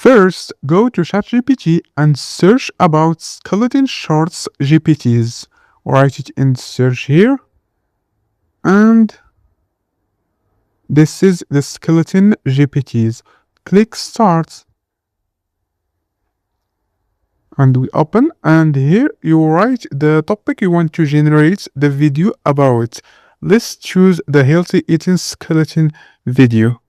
First, go to ChatGPT and search about skeleton shorts GPTs. Write it in search here. And this is the skeleton GPTs. Click start. And we open, and here you write the topic you want to generate the video about. Let's choose the healthy eating skeleton video.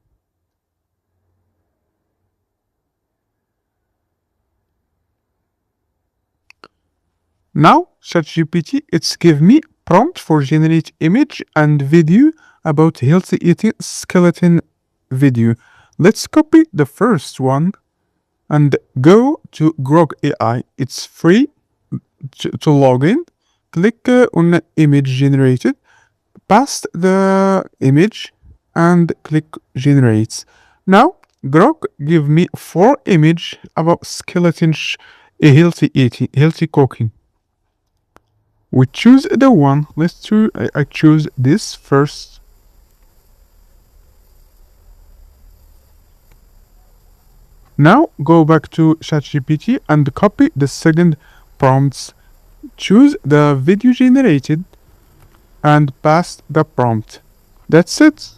Now ChatGPT it's give me prompt for generate image and video about healthy eating skeleton video. Let's copy the first one and go to Grok AI. It's free to log in. Click on image generated, paste the image and click generate. Now Grok give me 4 image about skeleton healthy eating, healthy cooking. We choose the one. I choose this first. Now go back to ChatGPT and copy the second prompts. Choose the video generated and paste the prompt. That's it.